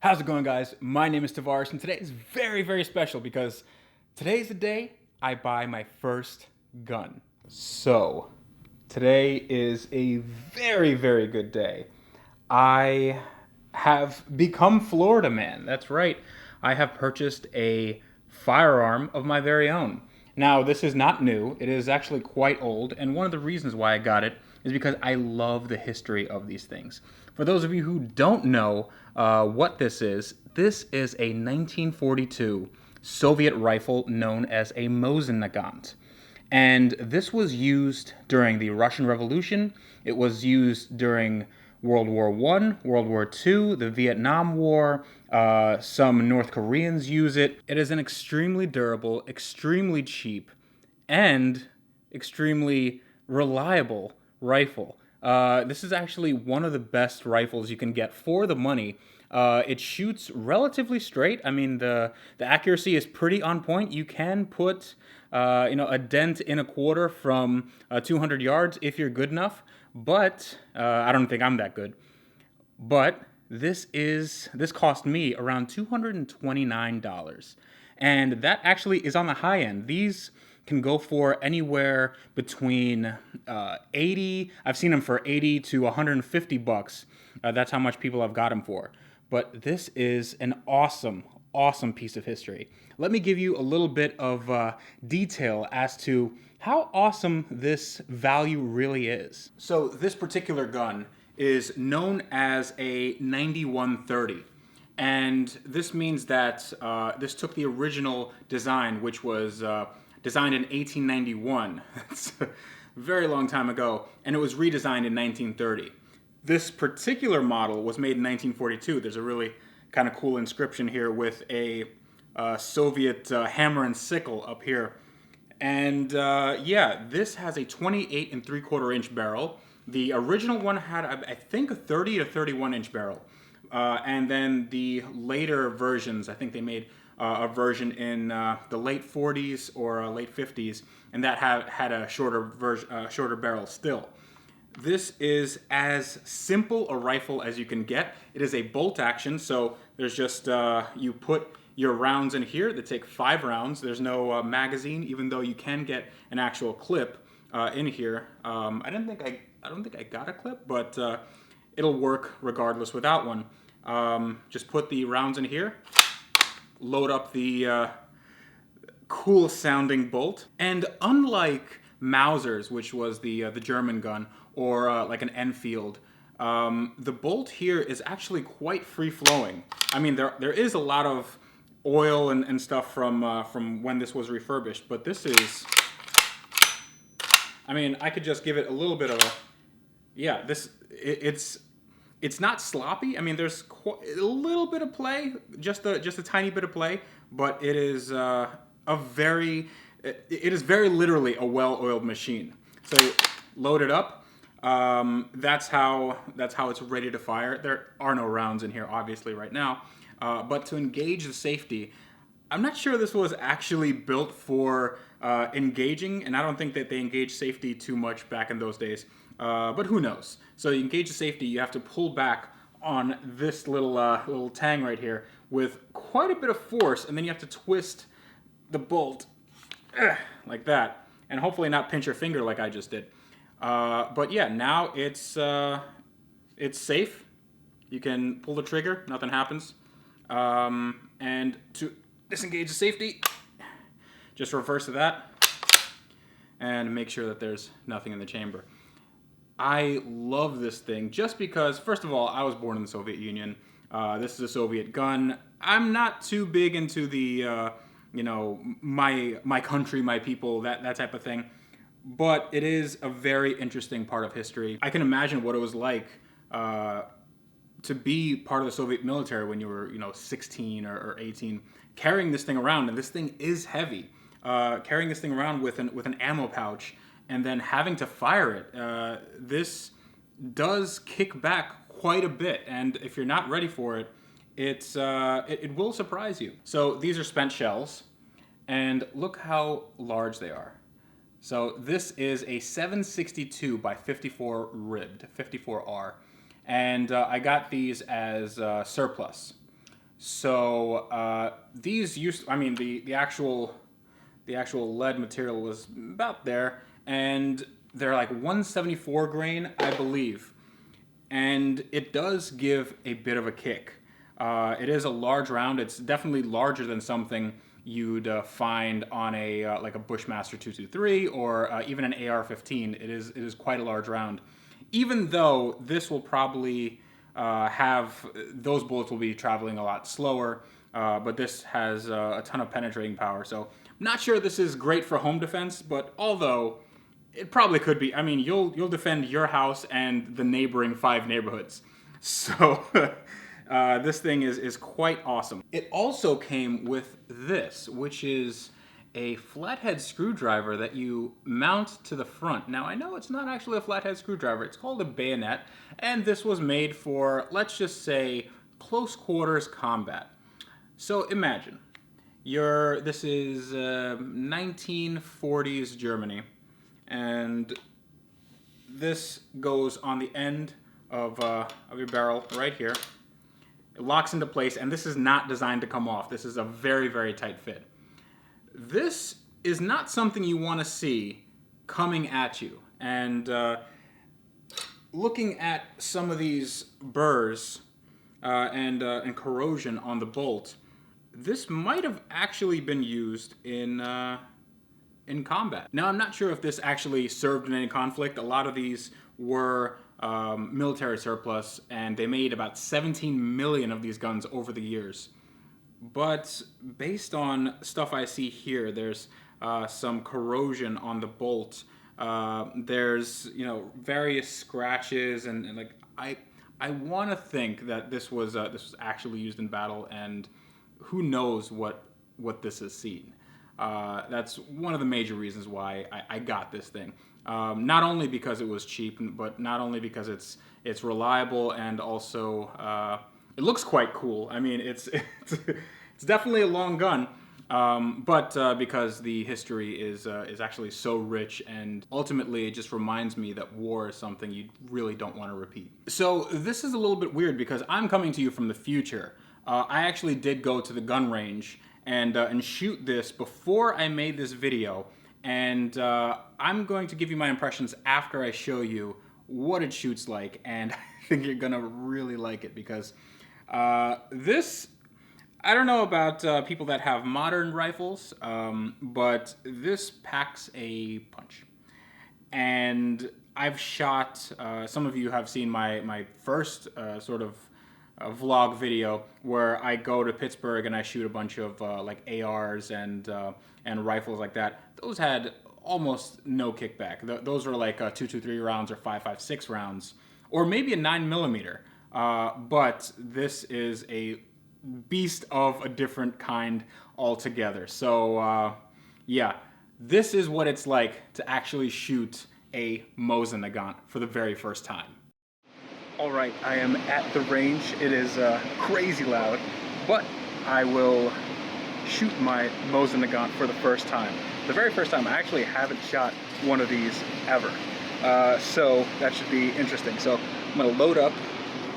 How's it going, guys? My name is Tavarish, and today is very, very special because today's the day I buy my first gun. So, today is a very, very good day. I have become Florida man. That's right. I have purchased a firearm of my very own. Now, this is not new. It is actually quite old, and one of the reasons why I got it is because I love the history of these things. For those of you who don't know what this is a 1942 Soviet rifle known as a Mosin Nagant. And this was used during the Russian Revolution. It was used during World War I, World War II, the Vietnam War. Some North Koreans use it. It is an extremely durable, extremely cheap, and extremely reliable rifle. This is actually one of the best rifles you can get for the money. It shoots relatively straight. I mean, the accuracy is pretty on point. You can put a dent in a quarter from 200 yards if you're good enough. But I don't think I'm that good. But this cost me around $229, and that actually is on the high end. These can go for anywhere between 80. I've seen them for 80 to 150 bucks. That's how much people have got them for. But this is an awesome piece of history. Let me give you a little bit of detail as to how awesome this value really is. So this particular gun is known as a 9130. And this means that this took the original design, which was designed in 1891. That's a very long time ago. And it was redesigned in 1930. This particular model was made in 1942. There's a really kind of cool inscription here with a Soviet hammer and sickle up here. And yeah, this has a 28 3/4 inch barrel. The original one had, I think, a 30 to 31 inch barrel. And then the later versions, I think they made a version in the late 40s or late 50s, and that had a shorter barrel still. This is as simple a rifle as you can get. It is a bolt action, so there's just, you put your rounds in here. They take 5 rounds. There's no magazine, even though you can get an actual clip in here. I don't think I got a clip, but it'll work regardless without one. Just put the rounds in here, load up the cool sounding bolt, and unlike Mauser's, which was the German gun, or like an Enfield, the bolt here is actually quite free flowing. I mean, there is a lot of oil and stuff from when this was refurbished, but this is, I mean, I could just give it a little bit of a, yeah, it's not sloppy. I mean, there's a little bit of play, just a tiny bit of play, but it is it is very literally a well-oiled machine. So load it up. That's how it's ready to fire. There are no rounds in here, obviously, right now. But to engage the safety, I'm not sure this was actually built for engaging, and I don't think that they engaged safety too much back in those days. But who knows? So you engage the safety, you have to pull back on this little tang right here with quite a bit of force, and then you have to twist the bolt like that, and hopefully not pinch your finger like I just did. But yeah, now it's safe. You can pull the trigger, nothing happens. And to disengage the safety, just reverse to that and make sure that there's nothing in the chamber. I love this thing just because, first of all, I was born in the Soviet Union. This is a Soviet gun. I'm not too big into the, my country, my people, that type of thing. But it is a very interesting part of history. I can imagine what it was like to be part of the Soviet military when you were, 16 or 18, carrying this thing around, and this thing is heavy. Carrying this thing around with an ammo pouch, and then having to fire it. This does kick back quite a bit, and if you're not ready for it, it will surprise you. So these are spent shells, and look how large they are. So this is a 762 by 54 ribbed, 54R. And I got these as surplus. So these used, I mean, the actual lead material was about there, and they're like 174 grain, I believe, and it does give a bit of a kick. It is a large round. It's definitely larger than something you'd find on a like a Bushmaster 223 or even an AR-15. It is quite a large round. Even though this will probably have, those bullets will be traveling a lot slower, but this has a ton of penetrating power. So I'm not sure this is great for home defense, but although it probably could be. I mean, you'll defend your house and the neighboring 5 neighborhoods. So this thing is quite awesome. It also came with this, which is a flathead screwdriver that you mount to the front. Now, I know it's not actually a flathead screwdriver. It's called a bayonet, and this was made for, let's just say, close quarters combat. So imagine, this is 1940s Germany, and this goes on the end of your barrel right here. It locks into place, and this is not designed to come off. This is a very, very tight fit. This is not something you want to see coming at you. And looking at some of these burrs and corrosion on the bolt, this might have actually been used in combat. Now, I'm not sure if this actually served in any conflict. A lot of these were military surplus, and they made about 17 million of these guns over the years. But based on stuff I see here, there's some corrosion on the bolt. There's, you know, various scratches, and like I want to think that this was actually used in battle, and who knows what this has seen. That's one of the major reasons why I got this thing. Not only because it was cheap, but not only because it's reliable, and also it looks quite cool. I mean, it's definitely a long gun, but because the history is actually so rich, and ultimately it just reminds me that war is something you really don't want to repeat. So this is a little bit weird because I'm coming to you from the future. I actually did go to the gun range and shoot this before I made this video, and I'm going to give you my impressions after I show you what it shoots like, and I think you're gonna really like it because this, I don't know about people that have modern rifles, but this packs a punch. And I've shot, some of you have seen my first sort of vlog video where I go to Pittsburgh and I shoot a bunch of like ARs and rifles like that. Those had almost no kickback. Those were like 223 rounds or 5.56 rounds, or maybe a 9mm. But this is a beast of a different kind altogether. So yeah, this is what it's like to actually shoot a Mosin Nagant for the very first time. All right, I am at the range. It is crazy loud, but I will shoot my Mosin Nagant for the first time. The very first time. I actually haven't shot one of these ever. So that should be interesting. So I'm gonna load up,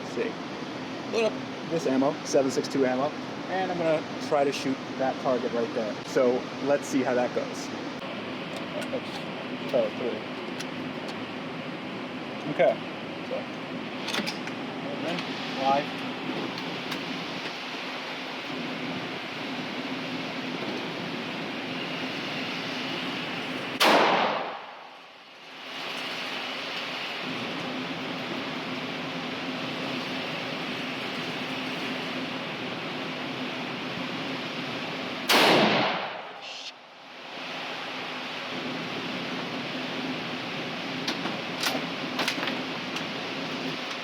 let's see, load up this ammo, 7.62 ammo, and I'm gonna try to shoot that target right there. So let's see how that goes. Okay. So, live.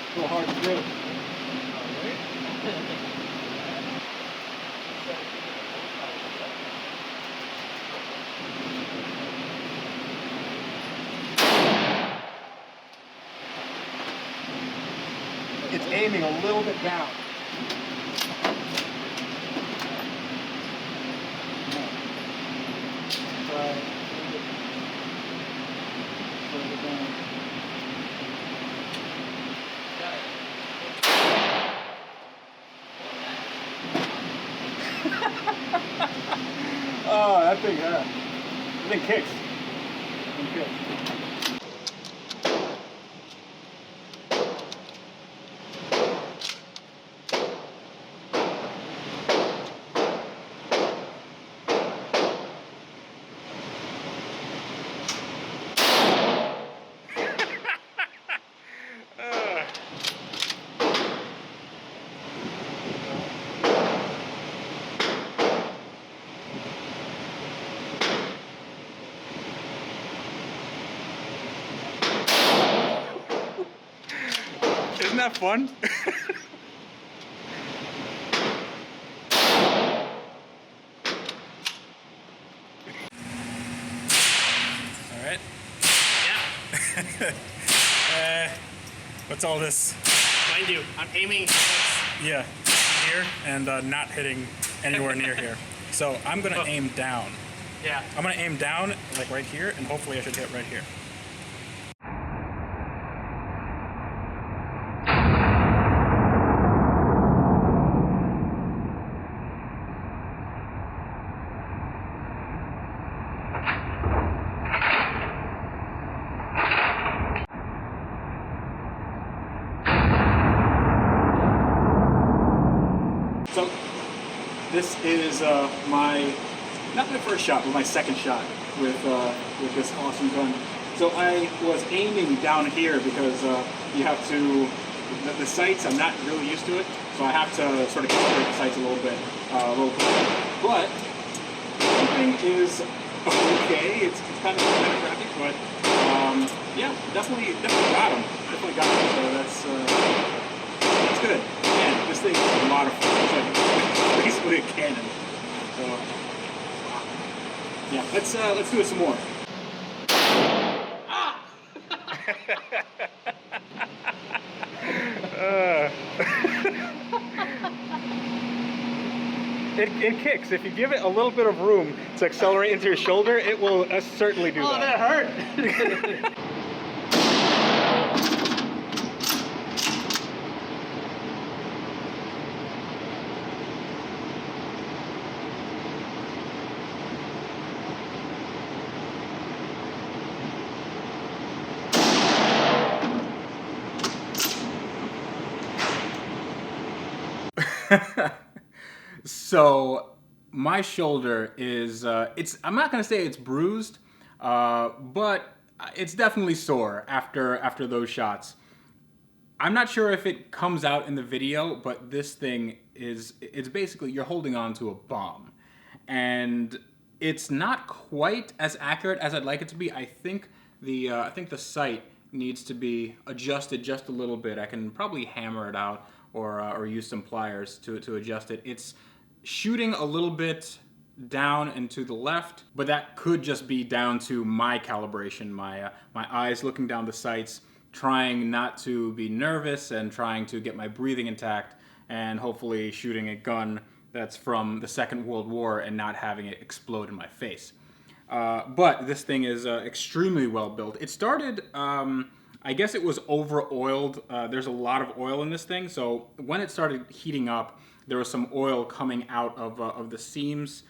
A little hard to do. It's aiming a little bit down. Oh, that thing kicks. That thing kicks. Isn't that fun? All right. Yeah. What's all this? Mind you, I'm aiming. Yeah, here and not hitting anywhere near here. So I'm gonna aim down. Yeah. I'm gonna aim down, like right here, and hopefully I should hit right here. So this is not my first shot, but my second shot with this awesome gun. So I was aiming down here because you have to, the sights, I'm not really used to it, so I have to sort of calibrate the sights a little bit. But shooting is okay. It's kind of crappy, but yeah, definitely got him. Definitely got him. So that's good. Man, this thing is a lot of fun. It's like basically a cannon. So yeah, let's do it some more. Ah! It kicks. If you give it a little bit of room to accelerate into your shoulder, it will certainly do that. Oh, that hurt. So my shoulder is I'm not gonna say it's bruised, but it's definitely sore after those shots. I'm not sure if it comes out in the video, but this thing it's basically you're holding on to a bomb, and it's not quite as accurate as I'd like it to be. I think the sight needs to be adjusted just a little bit. I can probably hammer it out or use some pliers to adjust it. It's shooting a little bit down and to the left, but that could just be down to my calibration, my eyes looking down the sights, trying not to be nervous and trying to get my breathing intact, and hopefully shooting a gun that's from the Second World War and not having it explode in my face. But this thing is extremely well built. It started, I guess it was over-oiled. There's a lot of oil in this thing, so when it started heating up, there was some oil coming out of the seams,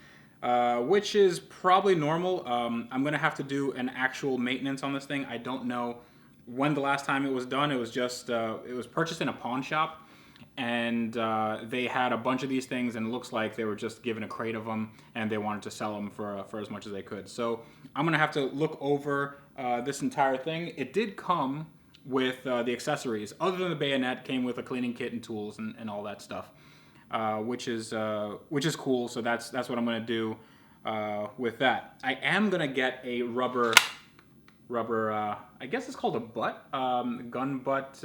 which is probably normal. I'm gonna have to do an actual maintenance on this thing. I don't know when the last time it was done. It was just, it was purchased in a pawn shop, and they had a bunch of these things, and it looks like they were just given a crate of them, and they wanted to sell them for as much as they could. So I'm gonna have to look over this entire thing. It did come with the accessories. Other than the bayonet, came with a cleaning kit and tools and all that stuff, which is cool. So that's what I'm gonna do with that. I am gonna get a rubber. I guess it's called a butt, gun butt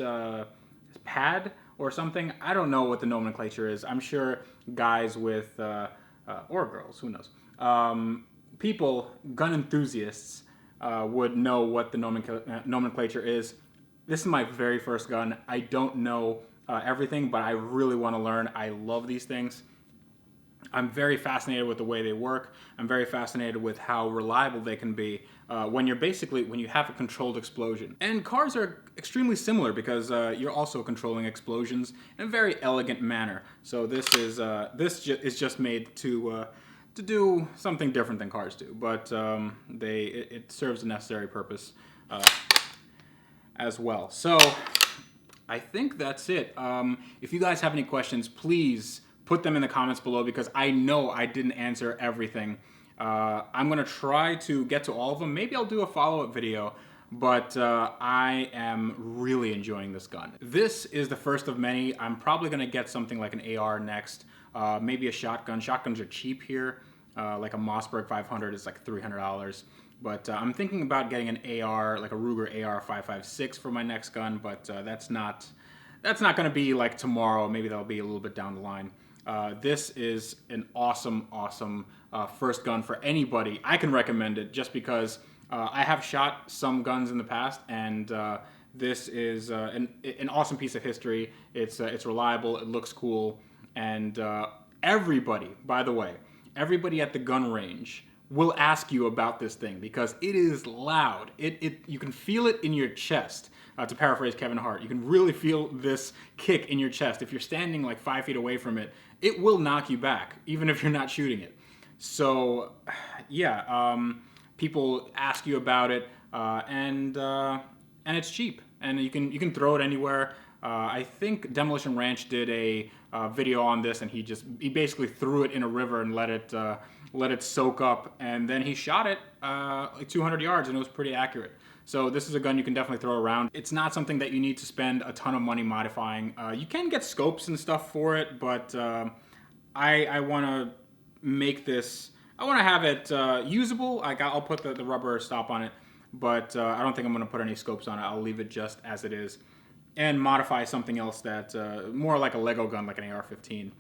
pad or something. I don't know what the nomenclature is. I'm sure guys with or girls, who knows, people, gun enthusiasts, would know what the nomenclature is. This is my very first gun. I don't know everything, but I really want to learn. I love these things. I'm very fascinated with the way they work. I'm very fascinated with how reliable they can be, when you have a controlled explosion. And cars are extremely similar because you're also controlling explosions in a very elegant manner. So this is just made to do something different than cars do, but it serves a necessary purpose as well. So I think that's it. If you guys have any questions, please put them in the comments below because I know I didn't answer everything. I'm gonna try to get to all of them. Maybe I'll do a follow-up video, but I am really enjoying this gun. This is the first of many. I'm probably gonna get something like an AR next, maybe a shotgun. Shotguns are cheap here. Like a Mossberg 500 is like $300. But I'm thinking about getting an AR, like a Ruger AR-556 for my next gun, but that's not going to be like tomorrow. Maybe that'll be a little bit down the line. This is an awesome first gun for anybody. I can recommend it just because I have shot some guns in the past, and this is an awesome piece of history. It's reliable, it looks cool, and everybody, by the way, everybody at the gun range will ask you about this thing because it is loud. You can feel it in your chest. To paraphrase Kevin Hart, you can really feel this kick in your chest. If you're standing like 5 feet away from it, it will knock you back, even if you're not shooting it. So, yeah, people ask you about it, and it's cheap, and you can throw it anywhere. I think Demolition Ranch did a video on this, and he basically threw it in a river and let it soak up, and then he shot it like 200 yards, and it was pretty accurate. So this is a gun you can definitely throw around. It's not something that you need to spend a ton of money modifying. You can get scopes and stuff for it, but I want to make this. I want to have it usable. Like I'll put the rubber stop on it, but I don't think I'm going to put any scopes on it. I'll leave it just as it is, and modify something else that more like a Lego gun, like an AR-15.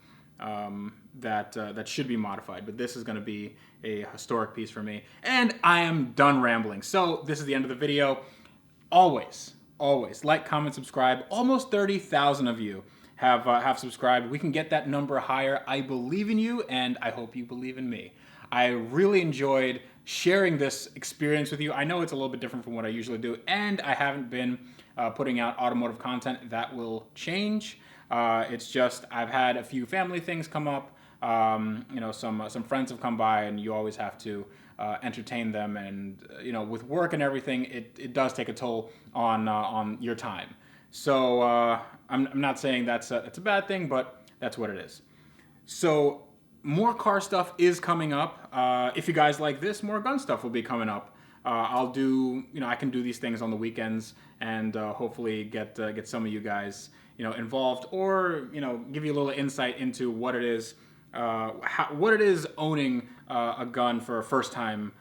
That should be modified, but this is going to be a historic piece for me. And I am done rambling. So this is the end of the video. Always like, comment, subscribe. Almost 30,000 of you have subscribed. We can get that number higher. I believe in you, and I hope you believe in me. I really enjoyed sharing this experience with you. I know it's a little bit different from what I usually do, and I haven't been putting out automotive content. That will change. It's just I've had a few family things come up. You know, some friends have come by, and you always have to entertain them. And you know, with work and everything, it does take a toll on your time. So I'm not saying that's a bad thing, but that's what it is. So more car stuff is coming up. If you guys like this, more gun stuff will be coming up. I can do these things on the weekends, and hopefully get some of you guys, you know, involved, or you know, give you a little insight into what it is, what it is owning a gun for a first-time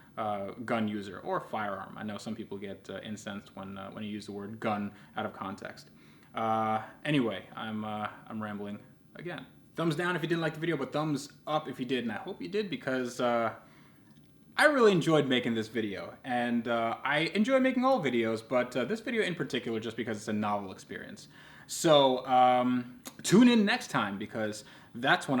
gun user or firearm. I know some people get incensed when you use the word gun out of context. Anyway, I'm rambling again. Thumbs down if you didn't like the video, but thumbs up if you did, and I hope you did because I really enjoyed making this video, and I enjoy making all videos, but this video in particular just because it's a novel experience. So tune in next time because that's when I